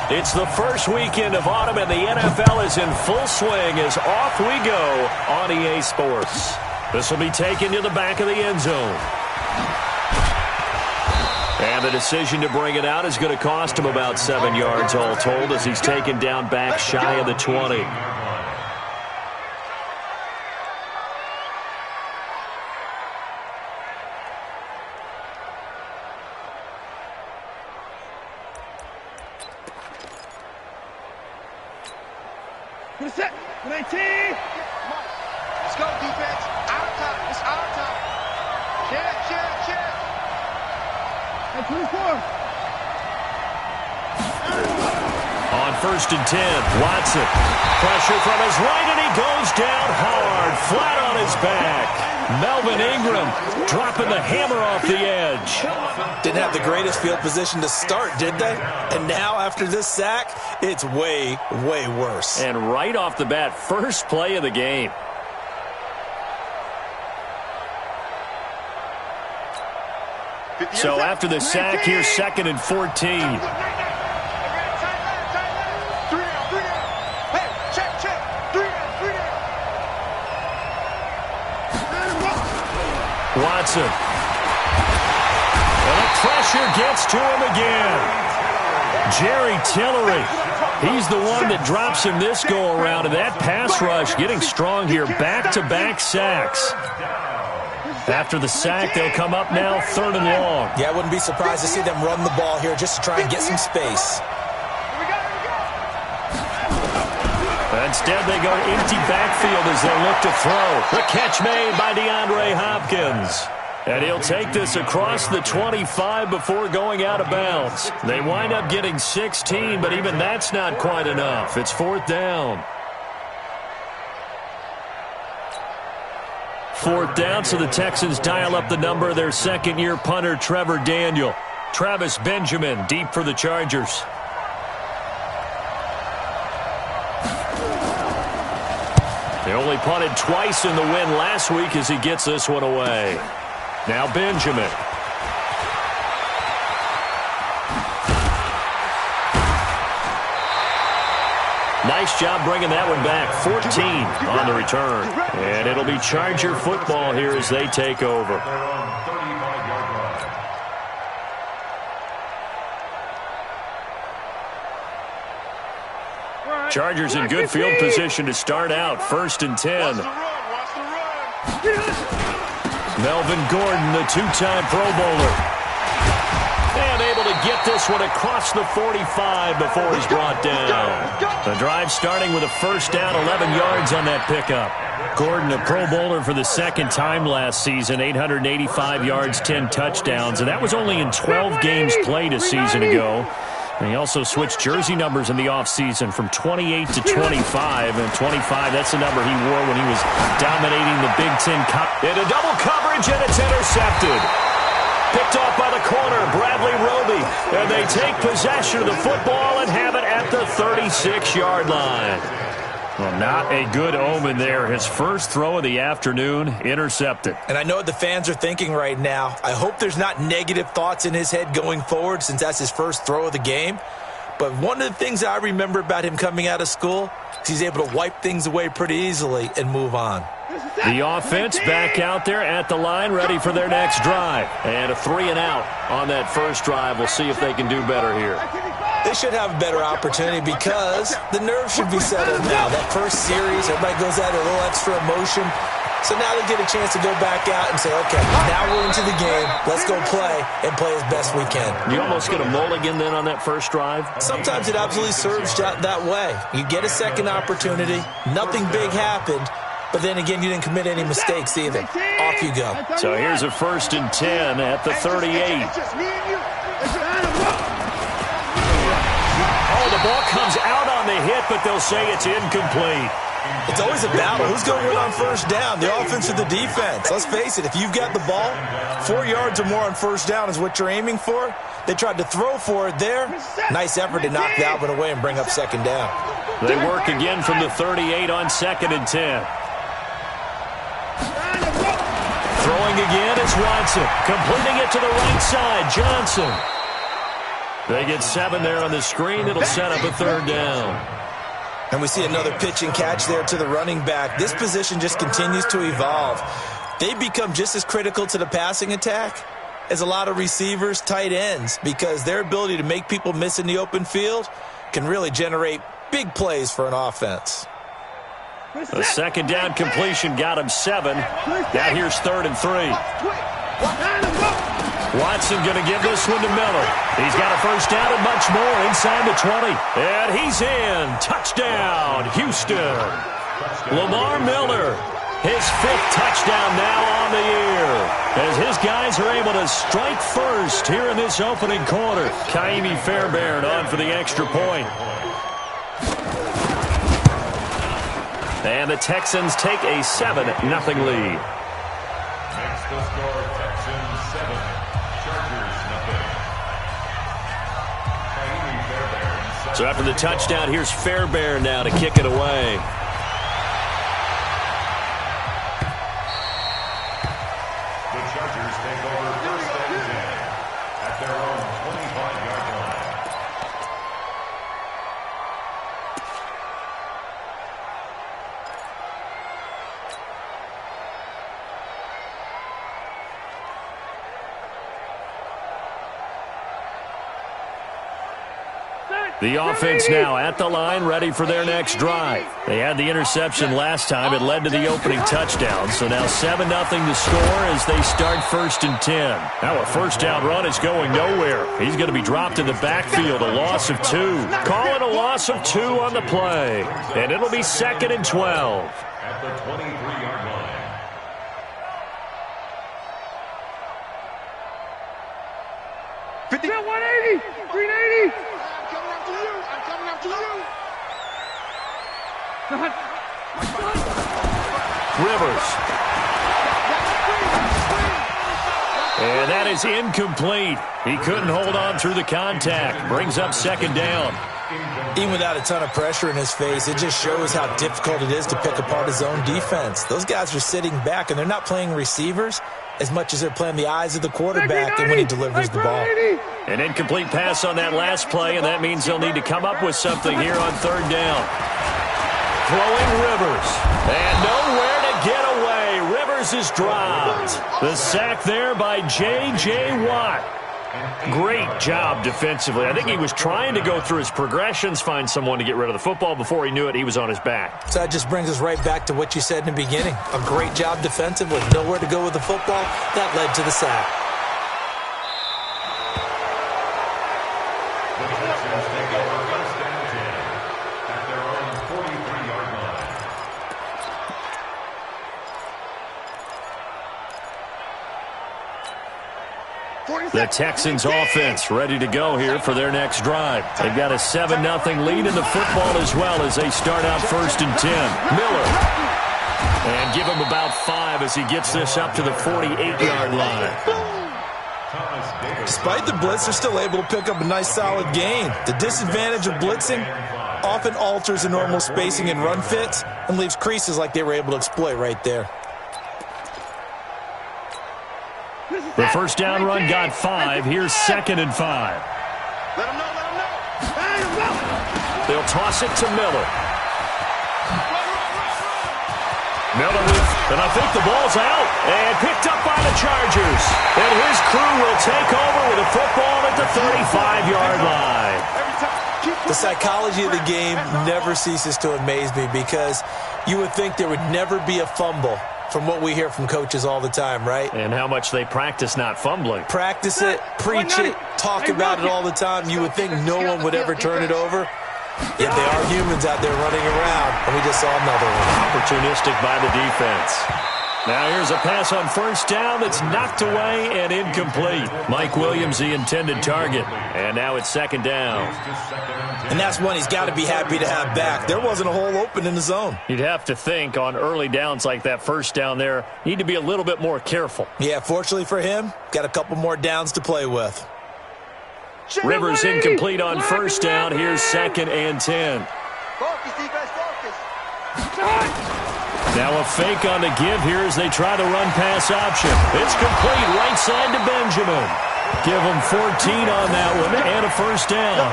It's the first weekend of autumn, and the NFL is in full swing as off we go on EA Sports. This will be taken to the back of the end zone. And the decision to bring it out is going to cost him about 7 yards all told as he's taken down back shy of the 20. Set. 19. Let's go, defense. Our time. It's our time. Check. At 24. On 1st and 10, Watson. Pressure from his right, and he goes down hard, flat on his back. Melvin Ingram dropping the hammer off the edge. Didn't have the greatest field position to start, did they? And now, after this sack, it's way, way worse. And right off the bat, first play of the game. So after the sack, here's 2nd and 14. Watson. And the pressure gets to him again. Jerry Tillery. He's the one that drops him this go-around, and that pass rush getting strong here. Back-to-back sacks. After the sack, they'll come up now 3rd and long. Yeah, I wouldn't be surprised to see them run the ball here just to try and get some space. Instead, they go empty backfield as they look to throw. The catch made by DeAndre Hopkins. And he'll take this across the 25 before going out of bounds. They wind up getting 16, but even that's not quite enough. It's 4th down. 4th down, so the Texans dial up the number of their second-year punter, Trevor Daniel. Travis Benjamin deep for the Chargers. They only punted twice in the win last week as he gets this one away. Now Benjamin. Nice job bringing that one back. 14 on the return. And it'll be Charger football here as they take over. Chargers in good field position to start out. 1st and 10. Melvin Gordon, the 2-time Pro Bowler. And able to get this one across the 45 before he's brought down. The drive starting with a 1st down, 11 yards on that pickup. Gordon, a Pro Bowler for the 2nd time last season, 885 yards, 10 touchdowns. And that was only in 12 games played a season ago. And he also switched jersey numbers in the offseason from 28 to 25. And 25, that's the number he wore when he was dominating the Big Ten Cup. Into double coverage, and it's intercepted. Picked off by the corner, Bradley Roby. And they take possession of the football and have it at the 36-yard line. Well, not a good omen there. His first throw of the afternoon, intercepted. And I know what the fans are thinking right now. I hope there's not negative thoughts in his head going forward since that's his first throw of the game. But one of the things I remember about him coming out of school is he's able to wipe things away pretty easily and move on. The offense back out there at the line, ready for their next drive. And a 3-and-out on that first drive. We'll see if they can do better here. They should have a better opportunity because the nerves should be settled now. That first series, everybody goes out a little extra emotion. So now they get a chance to go back out and say, okay, now we're into the game. Let's go play and play as best we can. You almost get a mulligan then on that first drive? Sometimes it absolutely serves that way. You get a second opportunity. Nothing big happened. But then again, you didn't commit any mistakes either. Off you go. So here's a 1st and 10 at the 38. Oh, the ball comes out on the hit, but they'll say it's incomplete. It's always a battle. Who's going to win on 1st down, the offense or the defense? Let's face it, if you've got the ball, 4 yards or more on 1st down is what you're aiming for. They tried to throw for it there. Nice effort to knock that one away and bring up 2nd down. They work again from the 38 on 2nd and 10. Throwing again is Watson. Completing it to the right side, Johnson. They get 7 there on the screen. It'll set up a 3rd down. And we see another pitch and catch there to the running back. This position just continues to evolve. They become just as critical to the passing attack as a lot of receivers, tight ends, because their ability to make people miss in the open field can really generate big plays for an offense. A 2nd down completion got him 7. Now here's 3rd and 3. Watson going to give this one to Miller. He's got a 1st down and much more inside the 20. And he's in. Touchdown, Houston. Lamar Miller, his 5th touchdown now on the year, as his guys are able to strike first here in this opening quarter. Kaimi Fairbairn on for the extra point. And the Texans take a 7-0 lead. Makes the score Texans 7, Chargers 0. So after the touchdown, here's Fairbairn now to kick it away. The Chargers take over 1st and 10 at their own 25-yard line. The offense now at the line, ready for their next drive. They had the interception last time. It led to the opening touchdown. So now 7-0 to score as they start 1st and 10. Now a 1st down run is going nowhere. He's going to be dropped in the backfield, a loss of 2. Call it a loss of 2 on the play. And it'll be 2nd and 12. At the 23-yard line. Yeah, 180, 380. Rivers. And that is incomplete. He couldn't hold on through the contact. Brings up 2nd down. Even without a ton of pressure in his face, it just shows how difficult it is to pick apart his own defense. Those guys are sitting back, and they're not playing receivers as much as they're playing the eyes of the quarterback and when he delivers the ball. An incomplete pass on that last play, and that means they'll need to come up with something here on 3rd down. Throwing Rivers. And nowhere to get away. Rivers is dropped. The sack there by J.J. Watt. Great job defensively. I think he was trying to go through his progressions, find someone to get rid of the football. Before he knew it, he was on his back. So that just brings us right back to what you said in the beginning. A great job defensively. Nowhere to go with the football. That led to the sack. The Texans take over 1st and 10 at their own 43-yard line. The Texans offense ready to go here for their next drive. They've got a 7-0 lead in the football as well as they start out 1st and 10. Miller. And give him about 5 as he gets this up to the 48-yard line. Despite the blitz, they're still able to pick up a nice solid gain. The disadvantage of blitzing often alters the normal spacing and run fits and leaves creases like they were able to exploit right there. The 1st down run got 5. Here's 2nd and 5. Let him know, let him know. They'll toss it to Miller. Miller with, and I think the ball's out. And picked up by the Chargers. And his crew will take over with a football at the 35-yard line. The psychology of the game never ceases to amaze me because you would think there would never be a fumble from what we hear from coaches all the time, right? And how much they practice not fumbling. Practice it, preach it, talk about it all the time. You would think no one would ever turn it over. Yet they are humans out there running around, and we just saw another one. Opportunistic by the defense. Now here's a pass on 1st down that's knocked away and incomplete. Mike Williams, the intended target. And now it's 2nd down. And that's one he's got to be happy to have back. There wasn't a hole open in the zone. You'd have to think on early downs like that 1st down there, need to be a little bit more careful. Yeah, fortunately for him, got a couple more downs to play with. Rivers incomplete on 1st down. Here's 2nd and 10. Focus, defense, focus. Now a fake on the give here as they try to run pass option. It's complete right side to Benjamin. Give him 14 on that one and a first down.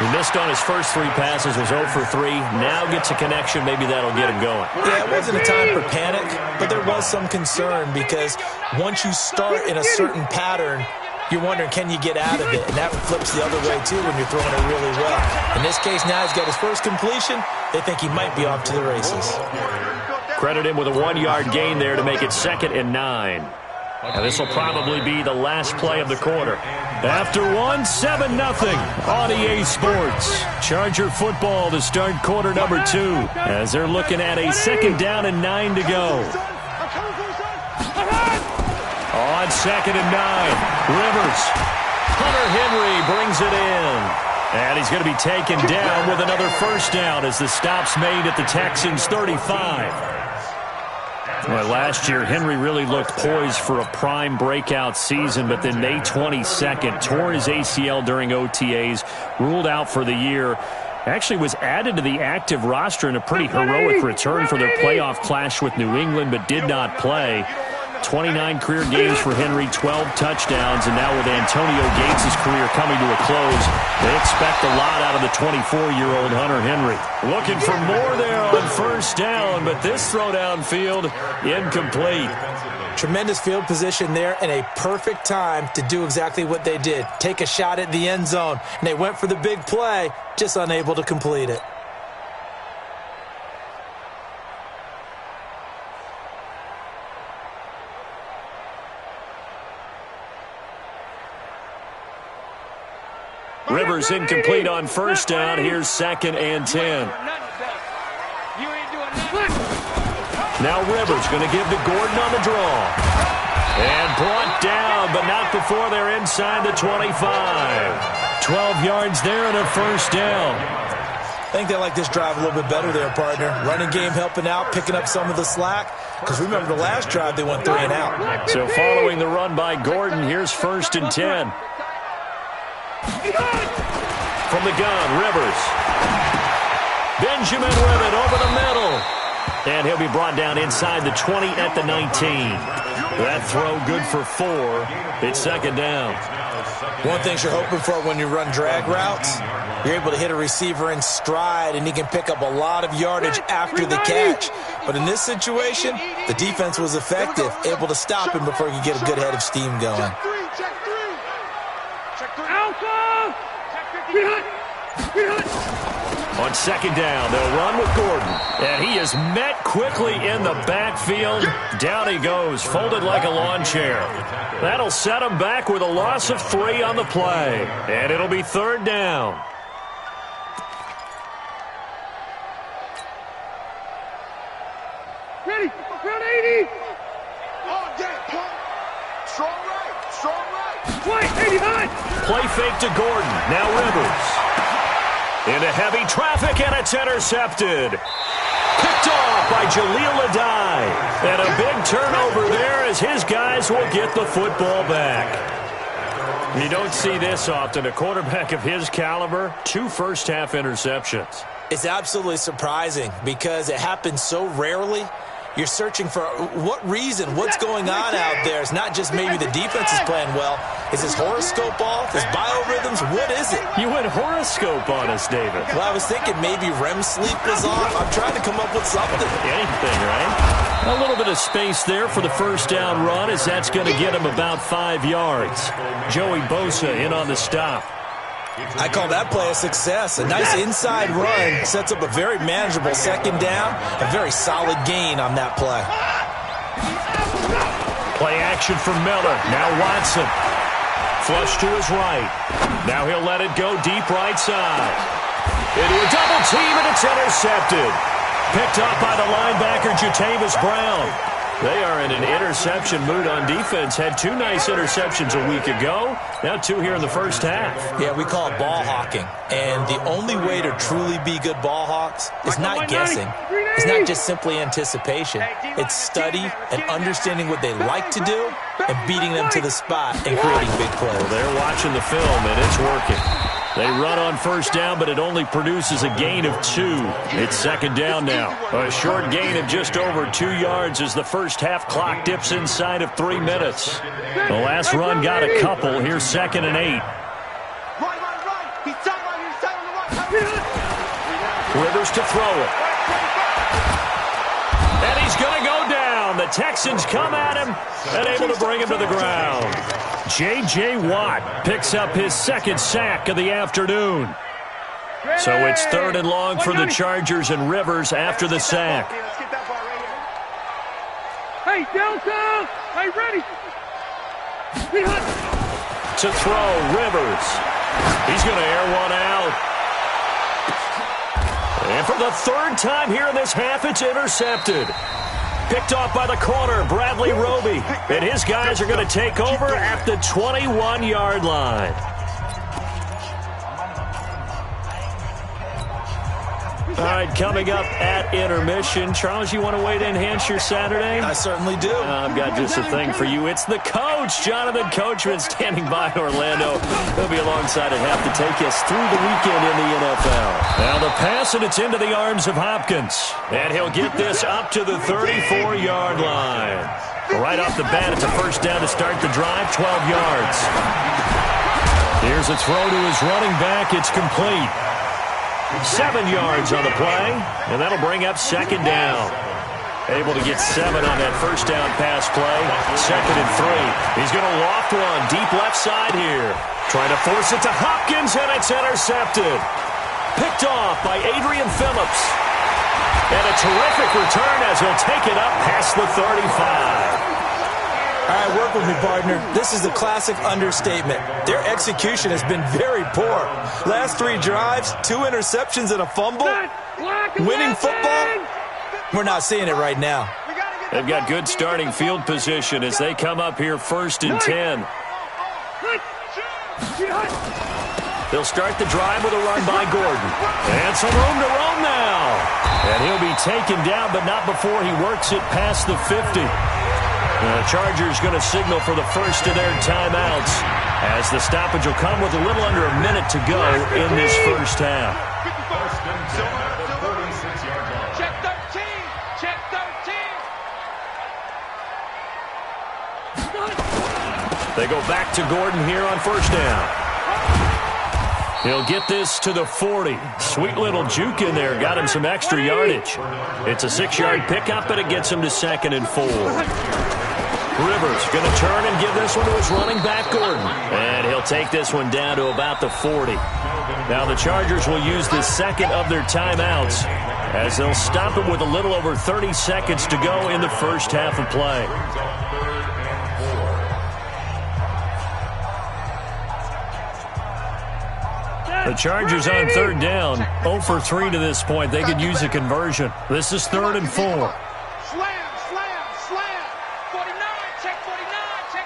He missed on his first 3 passes, was 0 for 3. Now gets a connection. Maybe that'll get him going. Yeah, it wasn't a time for panic, but there was some concern because once you start in a certain pattern, you're wondering, can you get out of it? And that flips the other way, too, when you're throwing it really well. In this case, now he's got his first completion. They think he might be off to the races. Credit him with a 1-yard gain there to make it 2nd and 9. And this will probably be the last play of the quarter. After 1, 7-0 on EA Sports. Charger football to start quarter number 2 as they're looking at a 2nd down and 9 to go. On 2nd and 9, Rivers. Hunter Henry brings it in. And he's going to be taken down with another first down as the stop's made at the Texans' 35. Well, last year, Henry really looked poised for a prime breakout season, but then May 22nd, tore his ACL during OTAs, ruled out for the year. Actually was added to the active roster in a pretty heroic return for their playoff clash with New England, but did not play. 29 career games for Henry, 12 touchdowns, and now with Antonio Gates' career coming to a close, they expect a lot out of the 24-year-old Hunter Henry. Looking for more there on first down, but this throw downfield, incomplete. Tremendous field position there and a perfect time to do exactly what they did. Take a shot at the end zone, and they went for the big play, just unable to complete it. Rivers incomplete on first down. Here's 2nd and 10. Now Rivers going to give to Gordon on the draw. And brought down, but not before they're inside the 25. 12 yards there and a first down. I think they like this drive a little bit better there, partner. Running game helping out, picking up some of the slack. Because remember the last drive, they went 3 and out. So following the run by Gordon, here's 1st and 10. From the gun, Rivers. Benjamin with it over the middle. And he'll be brought down inside the 20 at the 19. That throw good for 4. It's 2nd down. One thing you're hoping for when you run drag routes, you're able to hit a receiver in stride, and he can pick up a lot of yardage after the catch. But in this situation, the defense was effective, able to stop him before he could get a good head of steam going. On 2nd down, they'll run with Gordon. And he is met quickly in the backfield. Down he goes, folded like a lawn chair. That'll set him back with a loss of 3 on the play. And it'll be 3rd down. Ready, round 80. Oh, yeah, strong right. 89. Play fake to Gordon. Now Rivers. Into heavy traffic, and it's intercepted. Picked off by Jaleel Adai. And a big turnover there as his guys will get the football back. You don't see this often. A quarterback of his caliber, 2 first-half interceptions. It's absolutely surprising because it happens so rarely. You're searching for what reason, what's going on out there. It's not just maybe the defense is playing well. Is his horoscope off? His biorhythms? What is it? You went horoscope on us, David. Well, I was thinking maybe REM sleep was off. I'm trying to come up with something. Anything, right? A little bit of space there for the first down run as that's going to get him about 5 yards. Joey Bosa in on the stop. I call that play a success. A nice inside run sets up a very manageable 2nd down. A very solid gain on that play. Play action for Miller. Now Watson. Flush to his right. Now he'll let it go deep right side. Into a double team, and it's intercepted. Picked up by the linebacker, Jatavis Brown. They are in an interception mood on defense. Had 2 nice interceptions a week ago. Now 2 here in the first half. Yeah, we call it ball hawking. And the only way to truly be good ball hawks is not guessing. It's not just simply anticipation. It's study and understanding what they like to do and beating them to the spot and creating big plays. Well, they're watching the film, and it's working. They run on first down, but it only produces a gain of 2. It's second down now. A short gain of just over 2 yards as the first half clock dips inside of 3 minutes. The last run got a couple. Here's second and 8. Rivers to throw it. And he's going to go down. The Texans come at him and able to bring him to the ground. J.J. Watt picks up his second sack of the afternoon. So it's third and long for the Chargers, and Rivers after the sack. Hey, Delta! Hey, ready! To throw, Rivers. He's going to air one out. And for the third time here in this half, it's intercepted. Picked off by the corner, Bradley Roby. And his guys are going to take over at the 21-yard line. All right, coming up at intermission. Charles, you want to wait to enhance your Saturday? I certainly do. I've got just a thing for you. It's the coach, Jonathan Coachman, standing by in Orlando. He'll be alongside at half to take us through the weekend in the NFL. Now the pass, and it's into the arms of Hopkins. And he'll get this up to the 34-yard line. Right off the bat, it's a first down to start the drive, 12 yards. Here's a throw to his running back. It's complete. 7 yards on the play, and that'll bring up second down. Able to get 7 on that first down pass play. Second and 3. He's going to loft one deep left side here. Trying to force it to Hopkins, and it's intercepted. Picked off by Adrian Phillips. And a terrific return as he'll take it up past the 35. All right, work with me, partner. This is a classic understatement. Their execution has been very poor. Last 3 drives, 2 interceptions and a fumble. Winning football? We're not seeing it right now. They've got good starting field position as they come up here first and 10. They'll start the drive with a run by Gordon. And some room to roam now. And he'll be taken down, but not before he works it past the 50. The Chargers going to signal for the first of their timeouts as the stoppage will come with a little under a minute to go in this first half. Check 13! Check 13! They go back to Gordon here on first down. He'll get this to the 40. Sweet little juke in there. Got him some extra yardage. It's a 6-yard pickup, but it gets him to second and 4. Rivers going to turn and give this one to his running back, Gordon. And he'll take this one down to about the 40. Now the Chargers will use the second of their timeouts as they'll stop it with a little over 30 seconds to go in the first half of play. The Chargers on third down, 0 for 3 to this point. They could use a conversion. This is third and 4. Slam, slam, slam. 49, check 49, check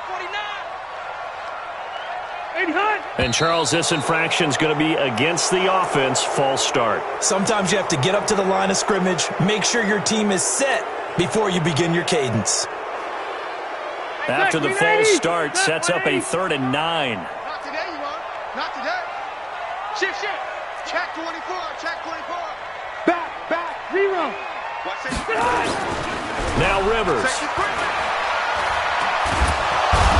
49. And Charles, this infraction is going to be against the offense. False start. Sometimes you have to get up to the line of scrimmage, make sure your team is set before you begin your cadence. After the false start, sets up a 3rd and 9. Not today, you won't. Not today. Shift. Check 24, check 24. Back, 0. Now Rivers.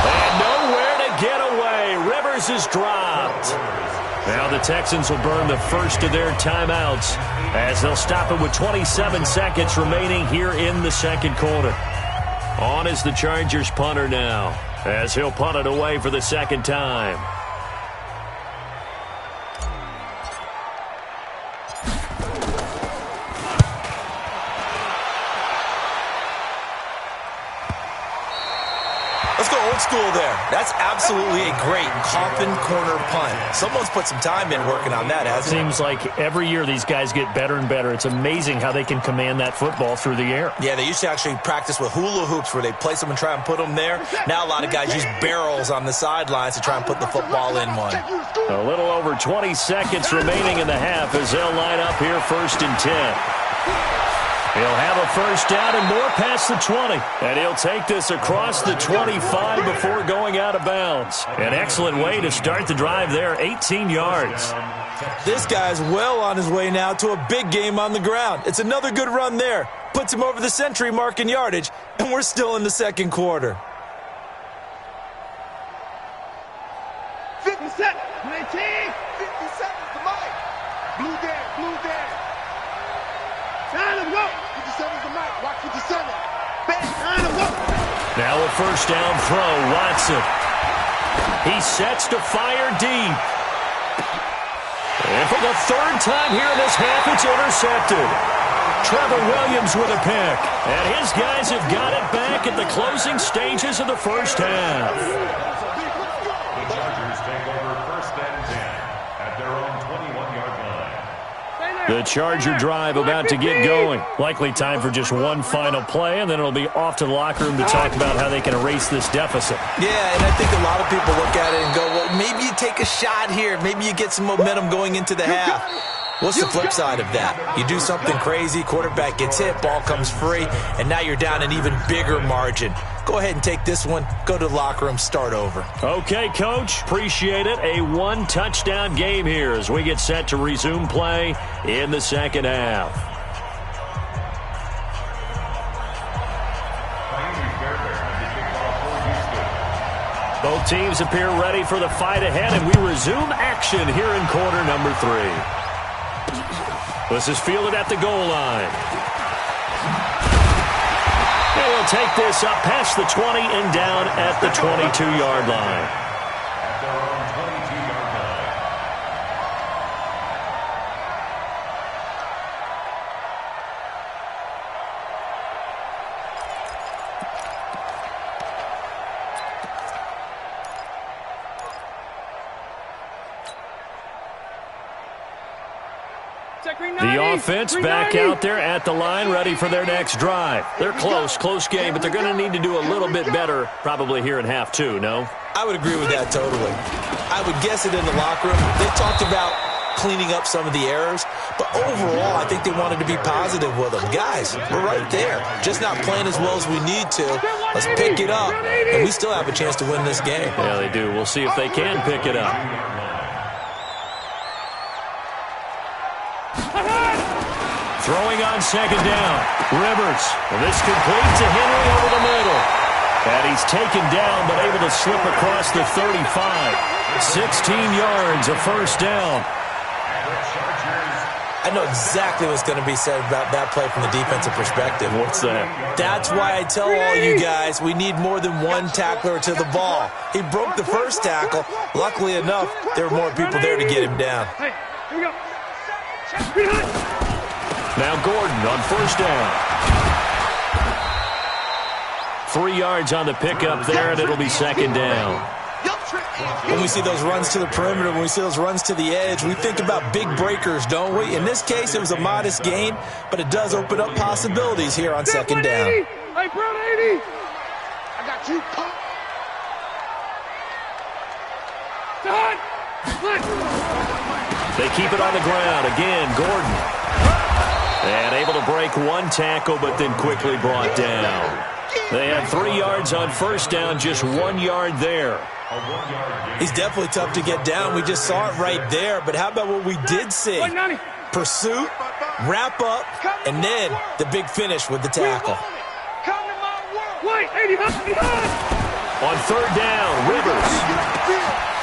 And nowhere to get away. Rivers is dropped. Now the Texans will burn the first of their timeouts as they'll stop it with 27 seconds remaining here in the second quarter. On is the Chargers punter now as he'll punt it away for the second time. Let's go old school there. That's absolutely a great coffin corner punt. Someone's put some time in working on that, hasn't it? Seems like every year these guys get better and better. It's amazing how they can command that football through the air. Yeah, they used to actually practice with hula hoops where they place them and try and put them there. Now a lot of guys use barrels on the sidelines to try and put the football in one. A little over 20 seconds remaining in the half as they'll line up here first and 10. He'll have a first down and more past the 20. And he'll take this across the 25 before going out of bounds. An excellent way to start the drive there, 18 yards. This guy's well on his way now to a big game on the ground. It's another good run there. Puts him over the century mark in yardage, and we're still in the second quarter. 57, 19, 57 is the mic. Blue there, blue there. Time to go. 57 is the mic. Watch 57. Time to go. Now a first down throw, Watson. He sets to fire deep. And for the third time here in this half, it's intercepted. Trevor Williams with a pick. And his guys have got it back at the closing stages of the first half. The Chargers take over first and 10 at their own 21-yard line. The Charger drive about to get going. Likely time for just one final play, and then it'll be off to the locker room to talk about how they can erase this deficit. Yeah, and I think a lot of people look at it and go, well, maybe you take a shot here. Maybe you get some momentum going into the half. What's the flip side of that? You do something crazy, quarterback gets hit, ball comes free, and now you're down an even bigger margin. Go ahead and take this one, go to the locker room, start over. Okay, Coach, appreciate it. A one-touchdown game here as we get set to resume play in the second half. Both teams appear ready for the fight ahead, and we resume action here in quarter number 3. This is fielded at the goal line. And he'll take this up past the 20 and down at the 22-yard line. At their own 22-yard line. The offense back out there at the line, ready for their next drive. They're close game, but they're going to need to do a little bit better probably here in half 2, no? I would agree with that totally. I would guess it in the locker room. They talked about cleaning up some of the errors, but overall, I think they wanted to be positive with them. Guys, we're right there. Just not playing as well as we need to. Let's pick it up, and we still have a chance to win this game. Yeah, they do. We'll see if they can pick it up. Throwing on second down. Rivers. This complete to Henry over the middle. And he's taken down, but able to slip across the 35. 16 yards, a first down. I know exactly what's going to be said about that play from the defensive perspective. What's that? That's why I tell all you guys we need more than one tackler to the ball. He broke the first tackle. Luckily enough, there were more people there to get him down. Hey, here we go. Now Gordon on first down. 3 yards on the pickup there, and it'll be second down. When we see those runs to the perimeter, when we see those runs to the edge, we think about big breakers, don't we? In this case, it was a modest gain, but it does open up possibilities here on second down. Hey, Brown 80. I got you, punk. They keep it on the ground. Again, Gordon. And able to break one tackle, but then quickly brought down. They had 3 yards on first down, just 1 yard there. He's definitely tough to get down. We just saw it right there. But how about what we did see? Pursuit, wrap up, and then the big finish with the tackle. On third down, Rivers.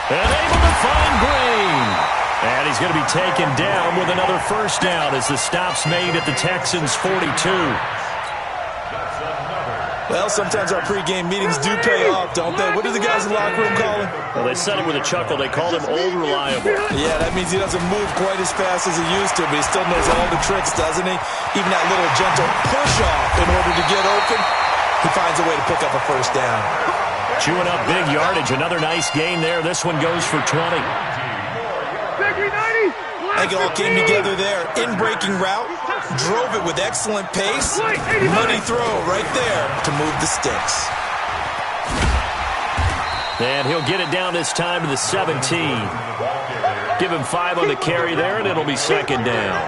And able to find Green. And he's going to be taken down with another first down as the stop's made at the Texans' 42. Well, sometimes our pregame meetings do pay off, don't they? What do the guys in the locker room call him? Well, they said it with a chuckle. They called him Old Reliable. Yeah, that means he doesn't move quite as fast as he used to, but he still knows all the tricks, doesn't he? Even that little gentle push-off in order to get open, he finds a way to pick up a first down. Chewing up big yardage. Another nice gain there. This one goes for 20. I think it all came together there. In-breaking route, drove it with excellent pace. Money throw right there to move the sticks. And he'll get it down this time to the 17. Give him 5 on the carry there, and it'll be second down.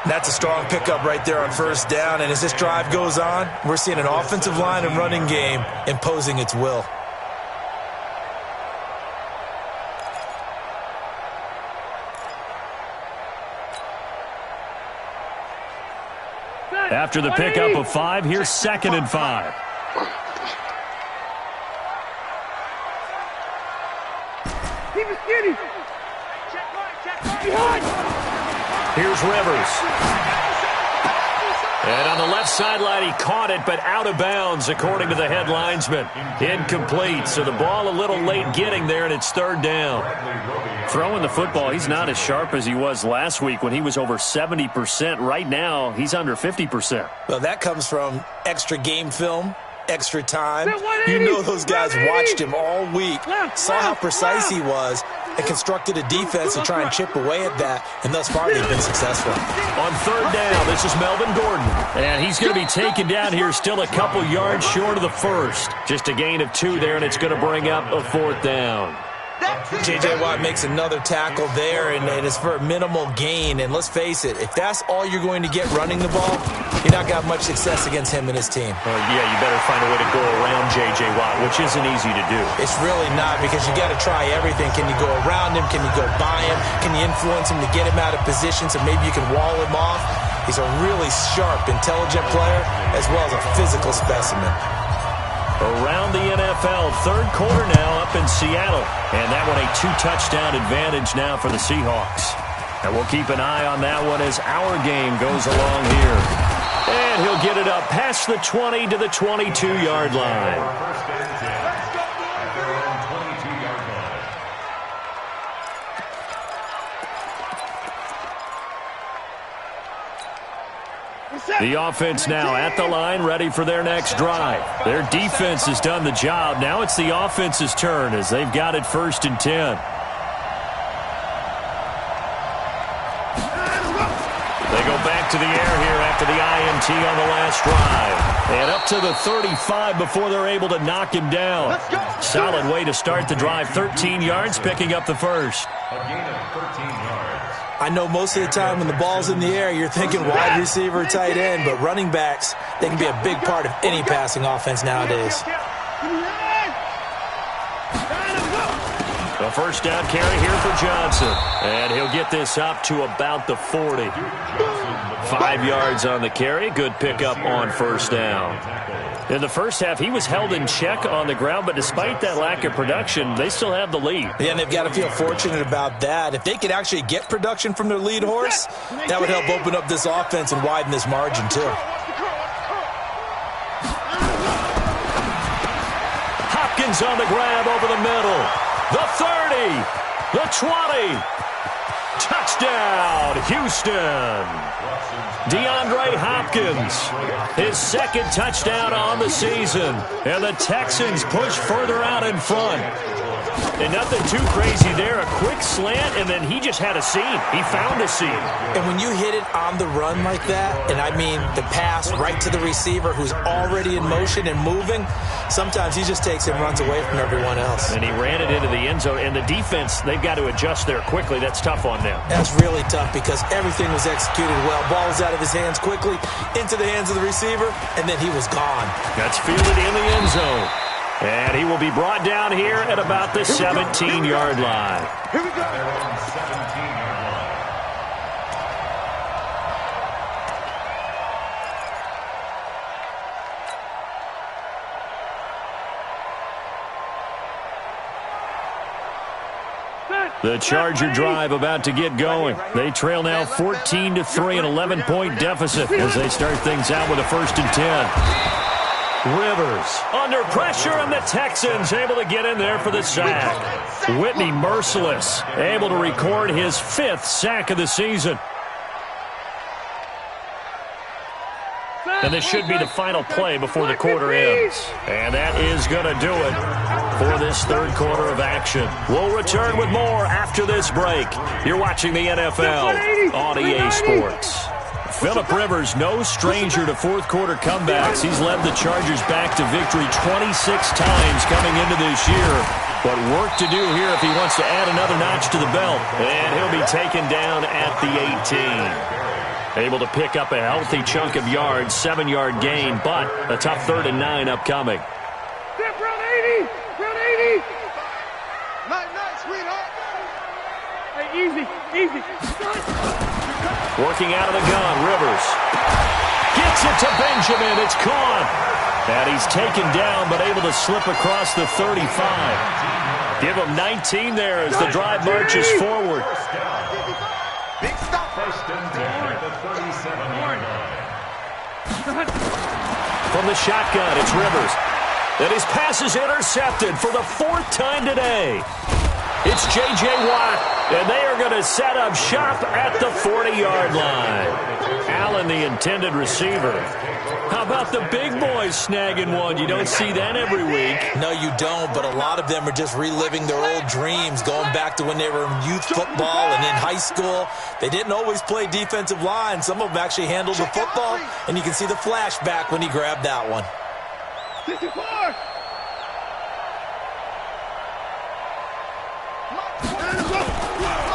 That's a strong pickup right there on first down, and as this drive goes on, we're seeing an offensive line and running game imposing its will. After the pickup of 5, here's 2nd and 5. Keep it skinny. Here's Rivers. And on the left sideline, he caught it, but out of bounds, according to the head linesman. Incomplete, so the ball a little late getting there, and it's 3rd down. Throwing the football, he's not as sharp as he was last week when he was over 70%. Right now, he's under 50%. Well, that comes from extra game film, extra time. You know those guys watched him all week, saw how precise he was, and constructed a defense to try and chip away at that, and thus far they've been successful. On 3rd down, this is Melvin Gordon, and he's going to be taken down here still a couple yards short of the first. Just a gain of 2 there, and it's going to bring up a 4th down. J.J. Watt makes another tackle there, and it's for a minimal gain. And let's face it, if that's all you're going to get running the ball, you're not going to have much success against him and his team. Yeah, you better find a way to go around J.J. Watt, which isn't easy to do. It's really not, because you got to try everything. Can you go around him? Can you go by him? Can you influence him to get him out of position so maybe you can wall him off? He's a really sharp, intelligent player as well as a physical specimen. Around the NFL, 3rd quarter now up in Seattle. And that one a 2-touchdown advantage now for the Seahawks. And we'll keep an eye on that one as our game goes along here. And he'll get it up past the 20 to the 22-yard line. First and 10 at their own 22-yard line. The offense now at the line, ready for their next drive. Their defense has done the job. Now it's the offense's turn as they've got it 1st and 10. They go back to the air here after the INT on the last drive. And up to the 35 before they're able to knock him down. Solid way to start the drive. 13 yards, picking up the first. A gain of 13 yards. I know most of the time when the ball's in the air, you're thinking wide receiver, tight end, but running backs, they can be a big part of any passing offense nowadays. The first down carry here for Johnson. And he'll get this up to about the 40. 5 yards on the carry. Good pickup on first down. In the first half, he was held in check on the ground, but despite that lack of production, they still have the lead. Yeah, and they've got to feel fortunate about that. If they could actually get production from their lead horse, that would help open up this offense and widen this margin, too. Hopkins on the grab over the middle. The 30, the 20. Touchdown, Houston. DeAndre Hopkins, his 2nd touchdown on the season. And the Texans push further out in front. And nothing too crazy there. A quick slant, and then he just had a seam. He found a seam. And when you hit it on the run like that, and I mean the pass right to the receiver who's already in motion and moving, sometimes he just takes and runs away from everyone else. And he ran it into the end zone. And the defense, they've got to adjust there quickly. That's tough on them. That's really tough because everything was executed well. Ball was out of his hands quickly, into the hands of the receiver, and then he was gone. That's fielded in the end zone. And he will be brought down here at about the 17-yard line. Here we go. 17-yard line. The Charger drive about to get going. They trail now 14-3, an 11-point deficit as they start things out with a 1st and 10. Rivers under pressure, and the Texans able to get in there for the sack. Whitney merciless, able to record his 5th sack of the season. And this should be the final play before the quarter ends. And that is going to do it for this 3rd quarter of action. We'll return with more after this break. You're watching the NFL on EA Sports. Phillip Rivers, no stranger to 4th quarter comebacks. He's led the Chargers back to victory 26 times coming into this year. But work to do here if he wants to add another notch to the belt. And he'll be taken down at the 18. Able to pick up a healthy chunk of yards, 7-yard gain, but a tough 3rd and 9 upcoming. Step round 80! Round 80! Nice, sweetheart! Hey, easy. Working out of the gun, Rivers. Gets it to Benjamin. It's caught. And he's taken down, but able to slip across the 35. Give him 19 there as the drive marches forward. Big stop. 1st and 10 at the 37-yard line. From the shotgun, it's Rivers. And his pass is intercepted for the 4th time today. It's J.J. Watt, and they are going to set up shop at the 40-yard line. Allen, the intended receiver. How about the big boys snagging one? You don't see that every week. No, you don't, but a lot of them are just reliving their old dreams, going back to when they were in youth football and in high school. They didn't always play defensive line. Some of them actually handled the football, and you can see the flashback when he grabbed that one. 54!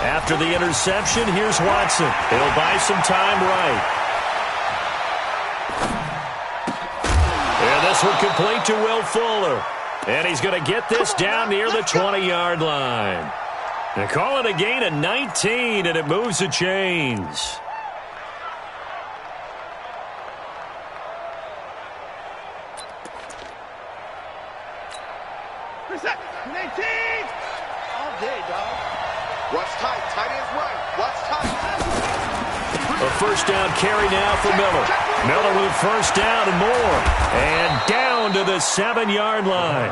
After the interception, here's Watson. He'll buy some time right. And this one complete to Will Fuller. And he's going to get this down near the 20-yard line. They call it a gain of 19, and it moves the chains. Reset. 19! All day, dog. Watch tight. Tight ends right. Watch tight. A 1st down carry now for Miller. Miller with a 1st down and more. And down to the 7-yard line.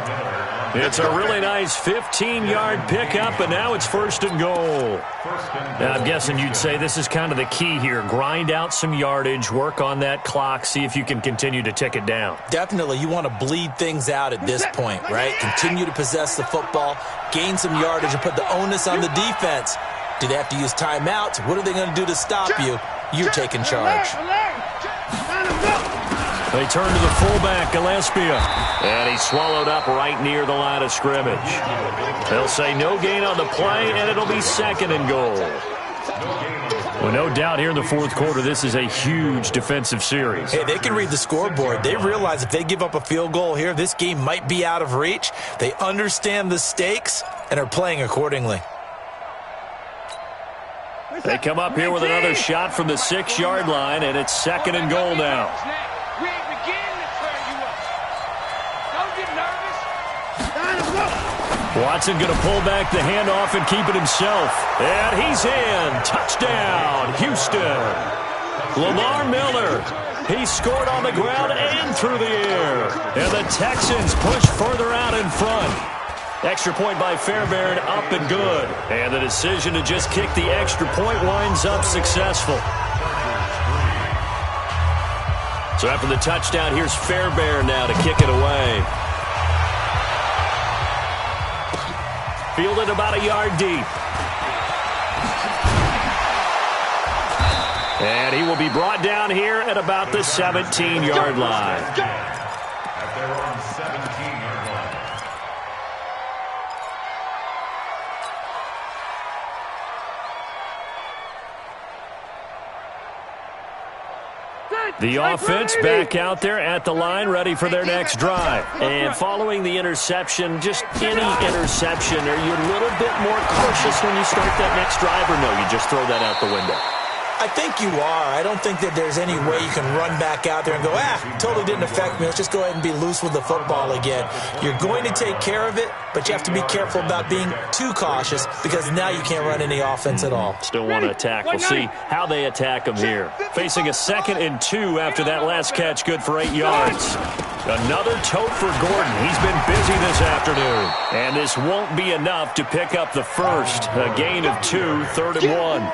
It's a really nice 15-yard pickup, and now it's 1st and goal. Now, I'm guessing you'd say this is kind of the key here. Grind out some yardage, work on that clock, see if you can continue to tick it down. Definitely, you want to bleed things out at this point, right? Continue to possess the football, gain some yardage, and put the onus on the defense. Do they have to use timeouts? What are they going to do to stop you? You're taking charge. They turn to the fullback, Gillespie, and he's swallowed up right near the line of scrimmage. They'll say no gain on the play, and it'll be 2nd and goal. Well, no doubt here in the 4th quarter, this is a huge defensive series. Hey, they can read the scoreboard. They realize if they give up a field goal here, this game might be out of reach. They understand the stakes and are playing accordingly. They come up here with another shot from the 6-yard line, and it's 2nd and goal now. We ain't beginning to turn you up. Don't get nervous. Watson going to pull back the handoff and keep it himself. And he's in. Touchdown, Houston. Lamar Miller. He scored on the ground and through the air. And the Texans push further out in front. Extra point by Fairbairn, up and good. And the decision to just kick the extra point winds up successful. So after the touchdown, here's Fairbairn now to kick it away. Fielded about a yard deep. And he will be brought down here at about the 17-yard line. At their own 17-yard line. The offense back out there at the line, ready for their next drive. And following the interception, just any interception, are you a little bit more cautious when you start that next drive, or no, you just throw that out the window? I think you are. I don't think that there's any way you can run back out there and go, totally didn't affect me. Let's just go ahead and be loose with the football again. You're going to take care of it, but you have to be careful about being too cautious because now you can't run any offense at all. Still want to attack. We'll see how they attack them here. Facing a 2nd and 2 after that last catch, good for 8 yards. Another tote for Gordon. He's been busy this afternoon. And this won't be enough to pick up the first. A gain of 2, 3rd and 1.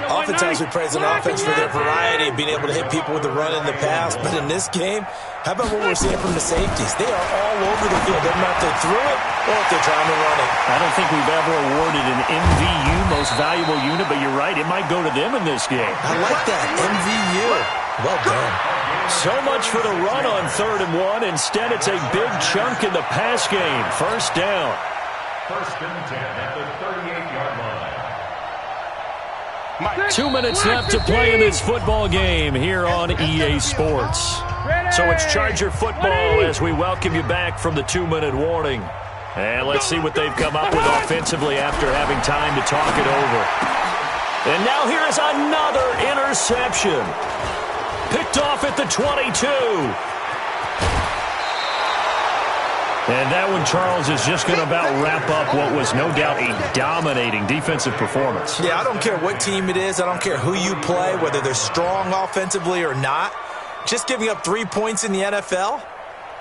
Oftentimes we praise an offense for their variety of being able to hit people with the run and the pass, but in this game, how about what we're seeing from the safeties? They are all over the field. Doesn't matter if they threw it or if they're trying to run it. I don't think we've ever awarded an MVU, most valuable unit, but you're right, it might go to them in this game. I like that, MVU. Well done. So much for the run on 3rd and 1. Instead, it's a big chunk in the pass game. 1st down. 1st and 10 at the 38-yard line. 2 minutes left to play in this football game here on EA Sports. So it's Charger football as we welcome you back from the 2-minute warning. And let's see what they've come up with offensively after having time to talk it over. And now here is another interception. Picked off at the 22. And that one, Charles, is just going to about wrap up what was no doubt a dominating defensive performance. Yeah, I don't care what team it is. I don't care who you play, whether they're strong offensively or not. Just giving up 3 points in the NFL,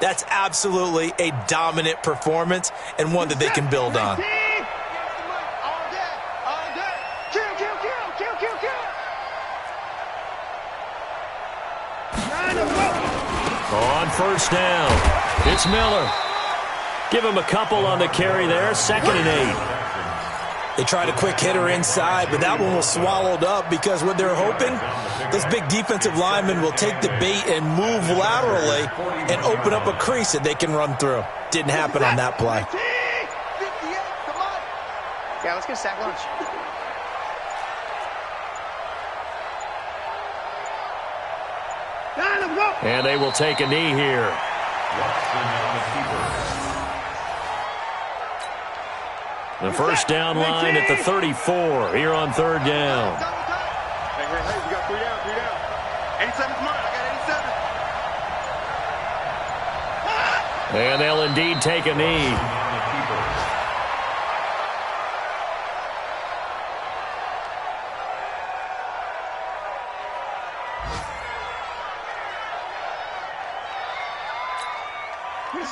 that's absolutely a dominant performance and one that they can build on. On first down, it's Miller. Give him a couple on the carry there, 2nd and 8. They tried a quick hitter inside, but that one was swallowed up because what they're hoping, those big defensive linemen will take the bait and move laterally and open up a crease that they can run through. Didn't happen on that play. Yeah, let's get sack lunch. And they will take a knee here. The first down line at the 34 here on 3rd down. Hey, we got 3 down, 3 down. 87's mine, I got 87. And they'll indeed take a knee.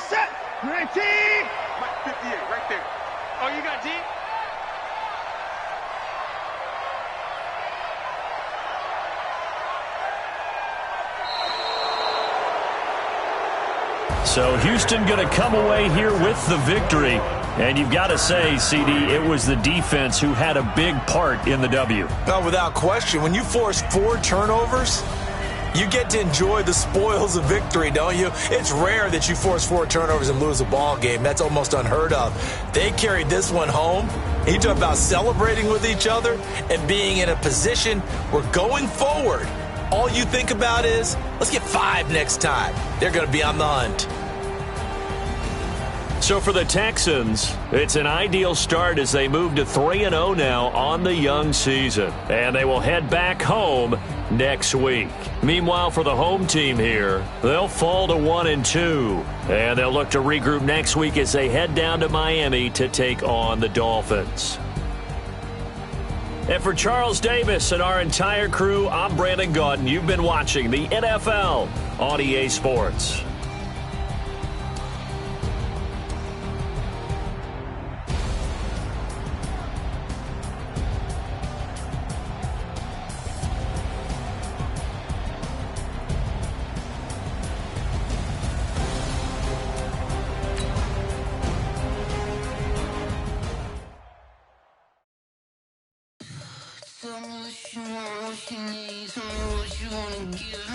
Set, 19. Mike, 58, right there. Oh, you got deep? So Houston going to come away here with the victory. And you've got to say, CD, it was the defense who had a big part in the W. No, without question. When you force 4 turnovers, you get to enjoy the spoils of victory, don't you? It's rare that you force 4 turnovers and lose a ball game. That's almost unheard of. They carried this one home. You talk about celebrating with each other and being in a position where going forward, all you think about is, let's get 5 next time. They're going to be on the hunt. So for the Texans, it's an ideal start as they move to 3-0 now on the young season. And they will head back home next week. Meanwhile, for the home team here, they'll fall to 1-2. And they'll look to regroup next week as they head down to Miami to take on the Dolphins. And for Charles Davis and our entire crew, I'm Brandon Gaudin. You've been watching the NFL on EA Sports. Tell me what you want, what you need. Tell me what you wanna give.